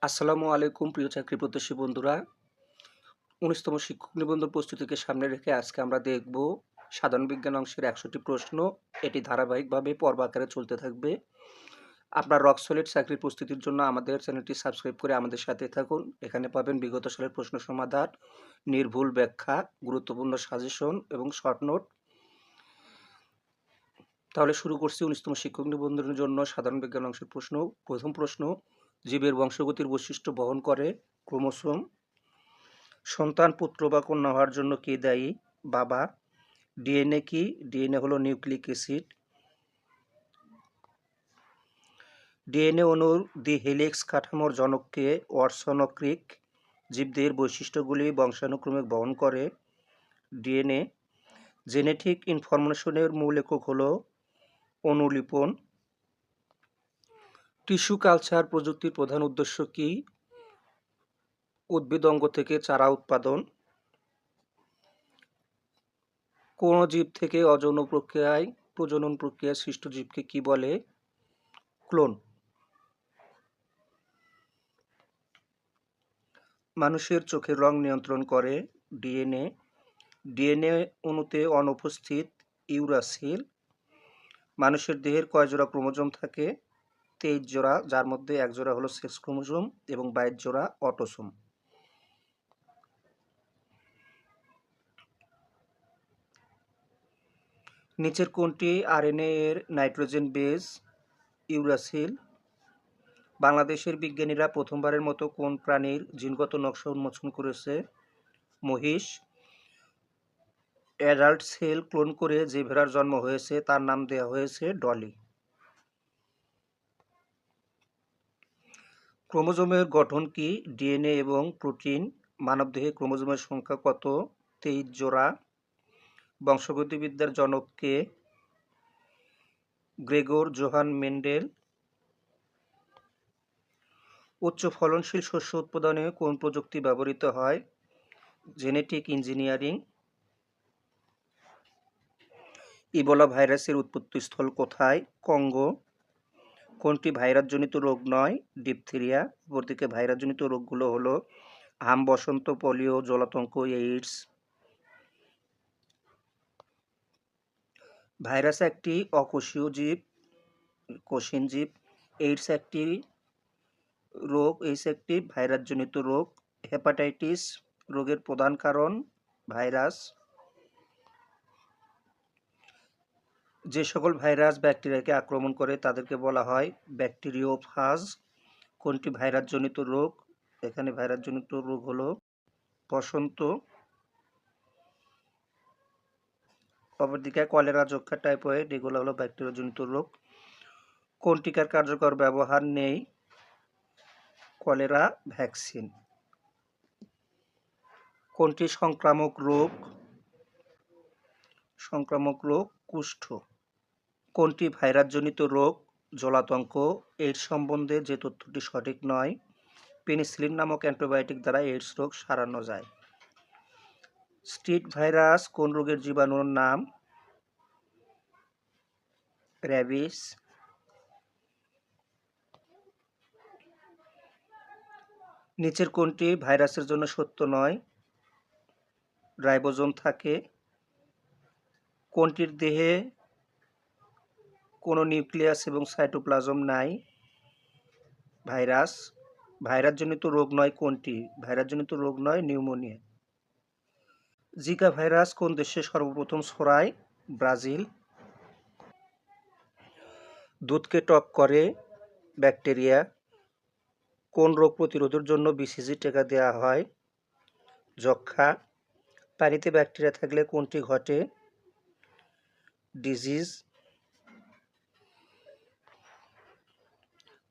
আসসালামু আলাইকুম প্রিয় চাকরি প্রত্যাশী বন্ধুরা। ১৯তম শিক্ষক নিবন্ধন প্রস্তুতিকে সামনে রেখে আজকে আমরা দেখব সাধারণ বিজ্ঞান অংশের ১০০টি প্রশ্ন। এটি ধারাবাহিকভাবে পর্ব আকারে চলতে থাকবে। আপনার রক সলিড চাকরির প্রস্তুতির জন্য আমাদের চ্যানেলটি সাবস্ক্রাইব করে আমাদের সাথে থাকুন। এখানে পাবেন বিগত সালের প্রশ্ন সমাধান, নির্ভুল ব্যাখ্যা, গুরুত্বপূর্ণ সাজেশন এবং শর্ট নোট। তাহলে শুরু করছি ১৯তম শিক্ষক নিবন্ধনের জন্য সাধারণ বিজ্ঞান অংশের প্রশ্ন। প্রথম প্রশ্ন, জীবের বংশগতির বৈশিষ্ট্য বহন করে ক্রোমোসোম। সন্তান পুত্র বা কন্যা হওয়ার জন্য কে দায়ী? বাবা। ডিএনএ কি? ডিএনএ হলো নিউক্লিক অ্যাসিড। ডিএনএ অণুর দ্বি হেলিক্স কাঠামোর জনককে? ওয়াটসন ও ক্রিক। জীবদেহের বৈশিষ্ট্যগুলি বংশানুক্রমে বহন করে ডিএনএ। জেনেটিক ইনফরমেশনের মূল একক হলো অনুলিপন। টিস্যু কালচার প্রযুক্তির প্রধান উদ্দেশ্য কি? উদ্ভিদ অঙ্গ থেকে চারা উৎপাদন। কোন জীব থেকে অযৌন প্রক্রিয়ায় প্রজনন প্রক্রিয়ায় সৃষ্ট জীবকে কি বলে? ক্লোন। মানুষের চোখের রং নিয়ন্ত্রণ করে ডিএনএ। ডিএনএ অণুতে অনুপস্থিত ইউরাসিল। মানুষের দেহের কয় জোড়া ক্রোমোজোম থাকে? 23 জোড়া, যার মধ্যে এক জোড়া হলো সেক্স ক্রোমোজোম এবং 22 জোড়া অটোসোম। নিচের কোনটি আরএনএ এর নাইট্রোজেন বেস? ইউরাসিল। বাংলাদেশের বিজ্ঞানীরা প্রথমবারের মতো কোন প্রাণীর জিনগত নকশা উন্মোচন করেছে? মহিষ। অ্যাডাল্ট সেল ক্লোন করে যে ভেড়ার জন্ম হয়েছে তার নাম দেওয়া হয়েছে ডলি। ক্রোমোজোমের গঠন কি? ডিএনএ এবং প্রোটিন। মানবদেহে ক্রোমোজোমের সংখ্যা কত? 23 জোড়া। বংশগতিবিদ্যার জনক কে? Gregor Johann Mendel. উচ্চ ফলনশীল শস্য উৎপাদনে কোন প্রযুক্তি ব্যবহৃত হয়? Genetic engineering. ইবোলা ভাইরাসের উৎপত্তিস্থল কোথায়? কঙ্গো। কোনটি ভাইরাসজনিত রোগ নয়? ডিপথেরিয়া। অপরদিকে ভাইরাসজনিত রোগগুলো হলো হাম, বসন্ত, পোলিও, জলাতঙ্ক, এইডস। ভাইরাস একটি অকোষীয় জীব, কোষহীন জীব। এইডস একটি ভাইরাসজনিত রোগ। হেপাটাইটিস রোগের প্রধান কারণ ভাইরাস। যে সকল ভাইরাস ব্যাকটেরিয়াকে আক্রমণ করে তাদেরকে বলা হয় ব্যাকটেরিওফাজ। কোনটি ভাইরাসজনিত রোগ? এখানে ভাইরাসজনিত রোগ হলো বসন্ত। অপরদিকে কলেরা, যক্ষা, টাইফয়েড এগুলো হলো ব্যাকটেরিয়াজনিত রোগ। কোন টিকার কার্যকর ব্যবহার নেই? Cholera vaccine. কোনটি সংক্রামক রোগ? সংক্রামক রোগ কুষ্ঠ। কোনটি ভাইরাসজনিত রোগ? জলাতঙ্ক। এইডস সম্বন্ধে যে তথ্যটি সঠিক নয়। পেনিসিলিন নামক অ্যান্টিবায়োটিক দ্বারা এইডস রোগ সারানো যায়। স্ট্রিট ভাইরাস কোন রোগের জীবাণুর নাম? র্যাবিস। নিচের কোনটি ভাইরাসের জন্য সত্য নয়? রাইবোজোম থাকে। কোনটির দেহে কোনো নিউক্লিয়াস এবং সাইটোপ্লাজম নাই? ভাইরাস। ভাইরাসজনিত রোগ নয় কোনটি? ভাইরাসজনিত রোগ নয় নিউমোনিয়া। জিকা ভাইরাস কোন দেশে সর্বপ্রথম ছড়ায়? ব্রাজিল। দুধকে টক করে ব্যাকটেরিয়া। কোন রোগ প্রতিরোধের জন্য বিসিজি টিকা দেওয়া হয়? যক্ষ্মা। পানিতে ব্যাকটেরিয়া থাকলে কোনটি ঘটে? ডিজিজ।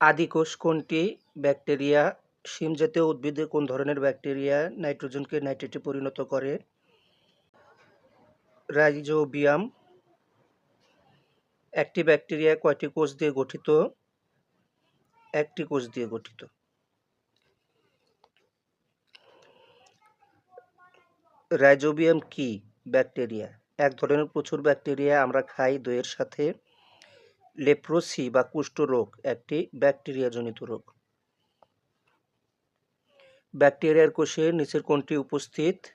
আদিকোষ কোনটি? ব্যাকটেরিয়া। শিম জাতীয় উদ্ভিদে কোন ধরনের ব্যাকটেরিয়া নাইট্রোজেনকে নাইট্রেটে পরিণত করে? রাইজোবিয়াম। একটি ব্যাকটেরিয়া কয়টি কোষ দিয়ে গঠিত? একটি কোষ দিয়ে গঠিত। রাইজোবিয়াম কি? ব্যাকটেরিয়া। এক ধরনের প্রচুর ব্যাকটেরিয়া আমরা খাই দইয়ের সাথে। লেপ্রোসি বা কুষ্ঠ রোগ একটি ব্যাকটেরিয়াজনিত রোগ। ব্যাকটেরিয়ার কোষের নিচের কোনটি উপস্থিত?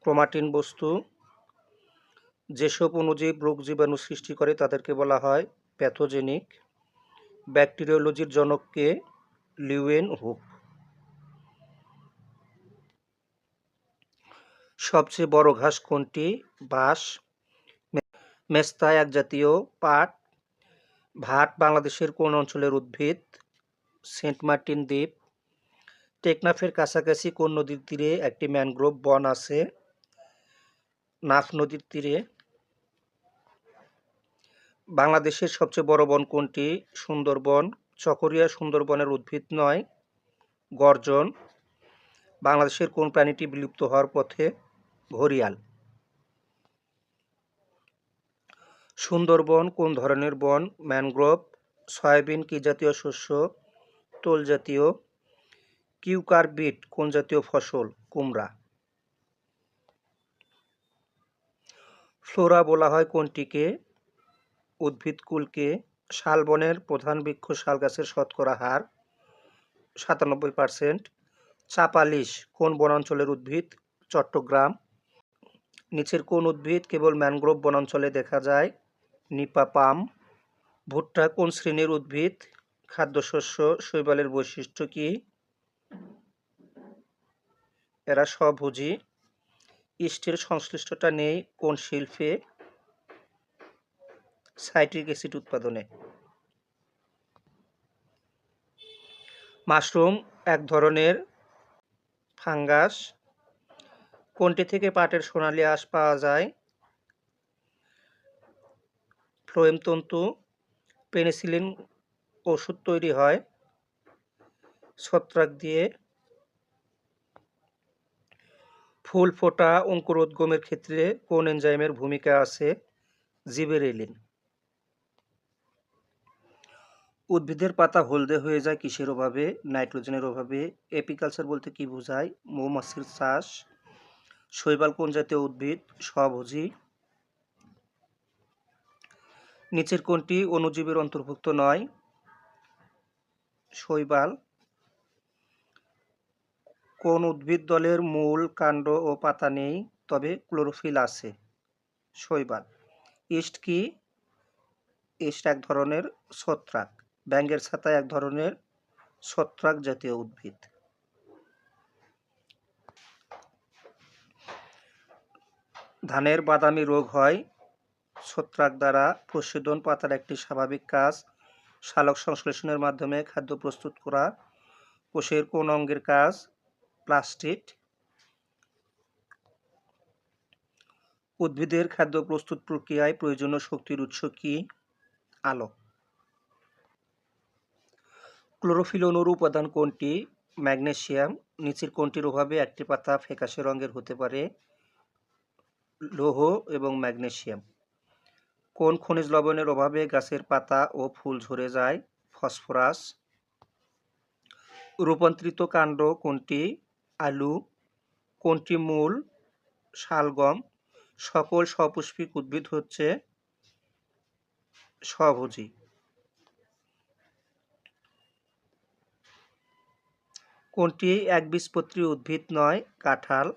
ক্রোমাটিন বস্তু। যেসব অণুজীব রোগ জীবাণু সৃষ্টি করে তাদেরকে বলা হয় প্যাথোজেনিক। ব্যাকটেরিওলজির জনক কে? Leeuwen hook. সবচেয়ে বড় ঘাস কোনটি? বাঁশ। মেস্তা এক জাতীয় পাট। ভাট বাংলাদেশের কোন অঞ্চলের উদ্ভিদ? সেন্ট মার্টিন দ্বীপ। টেকনাফের কাছাকাছি কোন নদীর তীরে একটি ম্যানগ্রোভ বন আছে? নাফ নদীর তীরে। বাংলাদেশের সবচেয়ে বড় বন কোনটি? সুন্দরবন। চকরিয়া সুন্দরবনের উদ্ভিদ নয়, গর্জন। বাংলাদেশের কোন প্রাণীটি বিলুপ্ত হওয়ার পথে? ঘড়িয়াল। সুন্দরবন কোন ধরনের বন? ম্যানগ্রোভ। সয়াবিন কি জাতীয় শস্য? তোল জাতীয়। কিউকার বিট কোন জাতীয় ফসল? কুমড়া। ফ্লোরা বলা হয় কোনটিকে? উদ্ভিদকুলকে। শালবনের প্রধান বৃক্ষ শাল গাছের শতকরা হার ৯৭%। চাপালিশ কোন বনাঞ্চলের উদ্ভিদ? চট্টগ্রাম। নিচের কোন উদ্ভিদ কেবল ম্যানগ্রোভ বনাঞ্চলে দেখা যায়? নিপা পাম। ভুট্টা কোন শ্রেণীর উদ্ভিদ? খাদ্যশস্য। শৈবালের বৈশিষ্ট্য কি? এরা স্বভোজী। ইস্টের সংশ্লিষ্টতা নেই কোন শিল্পে? সাইট্রিক অ্যাসিড উৎপাদনে। মাশরুম এক ধরনের ফাঙ্গাস। কোনটি থেকে পাটের সোনালী আঁশ পাওয়া যায়? ফ্লোয়েম তন্তু। পেনিসিলিন ওষুধ তৈরি হয় ছত্রাক দিয়ে। ফুল ফোটা অঙ্কুরোদ্গমের ক্ষেত্রে কোন এনজাইমের ভূমিকা আছে? জিবেরেলিন। উদ্ভিদের পাতা হলদে হয়ে যায় কিসের অভাবে? নাইট্রোজেনের অভাবে। এপিকালচার বলতে কি বোঝায়? মৌমাছির চাষ। শৈবাল কোন জাতীয় উদ্ভিদ? স্বভোজী। নিচের কোনটি অণুজীবের অন্তর্ভুক্ত নয়? শৈবাল। কোন উদ্ভিদ দলের মূল, কাণ্ড ও পাতা নেই, তবে ক্লোরোফিল আছে? শৈবাল। ইস্ট কি? ইস্ট এক ধরনের ছত্রাক। ব্যাঙের ছাতা এক ধরনের ছত্রাক জাতীয় উদ্ভিদ। ধানের বাদামি রোগ হয় ছত্রাক দ্বারা। প্রস্বেদন পাতার একটি স্বাভাবিক কাজ সালোক সংশ্লেষণের মাধ্যমে খাদ্য প্রস্তুত করা। কোষের কোন অঙ্গের কাজ? প্লাস্টিড। উদ্ভিদের খাদ্য প্রস্তুত প্রক্রিয়ায় প্রয়োজনীয় শক্তির উৎস কি? আলো। ক্লোরোফিল অণুর উপাদান কোনটি? ম্যাগনেসিয়াম। নিচের কোনটির অভাবে একটি পাতা ফ্যাকাশে রঙের হতে পারে? লৌহ এবং ম্যাগনেসিয়াম। কোন খনিজ লবণের অভাবে গাছের পাতা ও ফুল ঝরে যায়? ফসফরাস। রূপান্তরিত কাণ্ড কোনটি? আলু। কোনটি মূল? শালগম। সকল সপুষ্পিক উদ্ভিদ হচ্ছে স্বভোজী। কোনটি একবীজপত্রী উদ্ভিদ নয়? কাঁঠাল।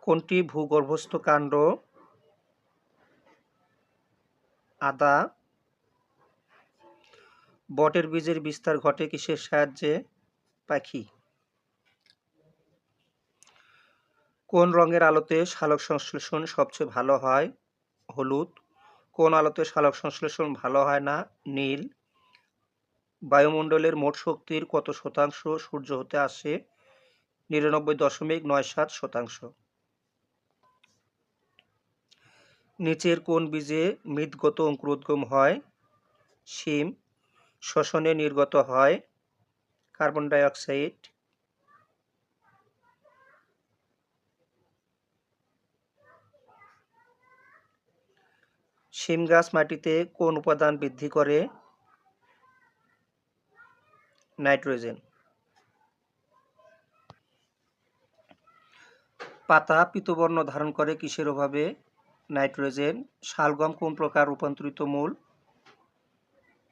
কোনটি ভূগর্ভস্থ কাণ্ড? আদা। বটের বীজের বিস্তার ঘটে কিসের সাহায্যে? পাখি। কোন রঙের আলোতে সালোক সংশ্লেষণ সবচেয়ে ভালো হয়? হলুদ। কোন আলোতে সালোক সংশ্লেষণ ভালো হয় না? নীল। বায়ুমণ্ডলের মোট শক্তির কত শতাংশ সূর্য হতে আসে? ৯৯.৯৭%। নিচের কোন বীজে মৃৎগত অঙ্কুরোদ্গম হয়? শিম। শ্বসনে নির্গত হয় কার্বন ডাই অক্সাইড। শিম গাছ মাটিতে কোন উপাদান বৃদ্ধি করে? নাইট্রোজেন। পাতা পীতবর্ণ ধারণ করে কিসের অভাবে? নাইট্রোজেন। শালগম কোন প্রকার রূপান্তরিত মূল?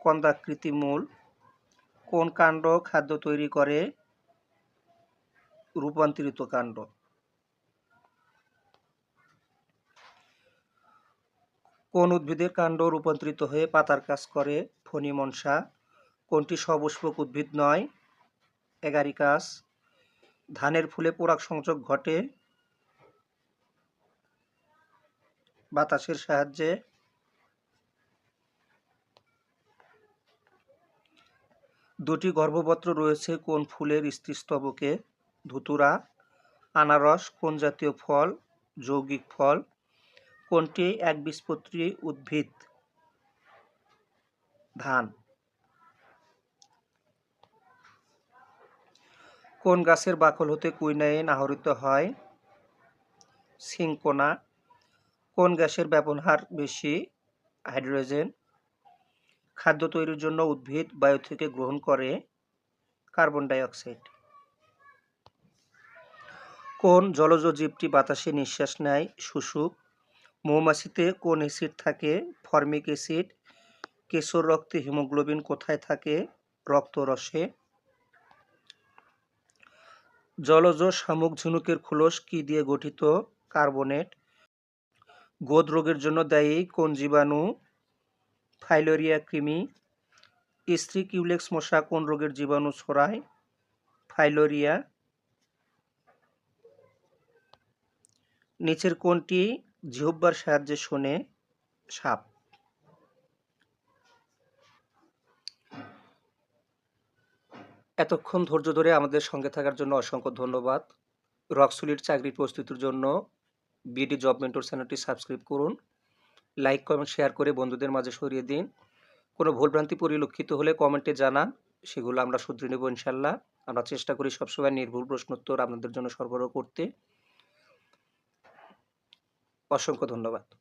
কন্দাকৃতি মূল। কোন কাণ্ড খাদ্য তৈরি করে? রূপান্তরিত কাণ্ড। কোন উদ্ভিদের কাণ্ড রূপান্তরিত হয়ে পাতার কাজ করে? ফণী মনসা। কোনটি সপুষ্পক উদ্ভিদ নয়? এগারিকাস। ধানের ফুলে পরাগ সংযোগ ঘটে বাতাসের সাহায্যে। দুটি গর্ভপত্র রয়েছে কোন ফুলের স্ত্রীস্তবকে? ধুতুরা। আনারস কোন জাতীয় ফল? যৌগিক ফল। কোনটি একবীজপত্রী উদ্ভিদ? ধান। কোন গাছের বাকল হতে কুইনাইন আহরিত হয়? সিনকোনা। কোন গ্যাসের ব্যবহার বেশি? হাইড্রোজেন। খাদ্য তৈরির জন্য উদ্ভিদ বায়ু থেকে গ্রহণ করে কার্বন ডাই অক্সাইড। কোন জলজ জীবটি বাতাসে নিঃশ্বাস নেয়? শুশুক। মৌমাছিতে কোন অ্যাসিড থাকে? Formic acid. কেঁচোর রক্তে হিমোগ্লোবিন কোথায় থাকে? রক্তরসে। জলজ শামুক ঝিনুকের খোলস কি দিয়ে গঠিত? কার্বনেট। গোদ রোগের জন্য দায়ী কোন জীবাণু? ফাইলোরিয়া কৃমি। স্ত্রী কিউলেক্স মশা কোন রোগের জীবাণু ছড়ায়? ফাইলোরিয়া। নিচের কোনটি জিহ্বার সাহায্যে শোনে? সাপ। এতক্ষণ ধৈর্য ধরে আমাদের সঙ্গে থাকার জন্য অসংখ্য ধন্যবাদ। রকসলিড চাকরির প্রস্তুতির জন্য বিডি জব মেন্টর চ্যানেলটি সাবস্ক্রাইব করুন, লাইক কমেন্ট শেয়ার করে বন্ধুদের মাঝে ছড়িয়ে দিন। কোনো ভুলভ্রান্তি পরিলক্ষিত হলে কমেন্টে জানান, সেগুলো আমরা শুধরে নেব ইনশাল্লাহ। আমরা চেষ্টা করি সবসময় নির্ভুল প্রশ্নোত্তর আপনাদের জন্য সরবরাহ করতে। অসংখ্য ধন্যবাদ।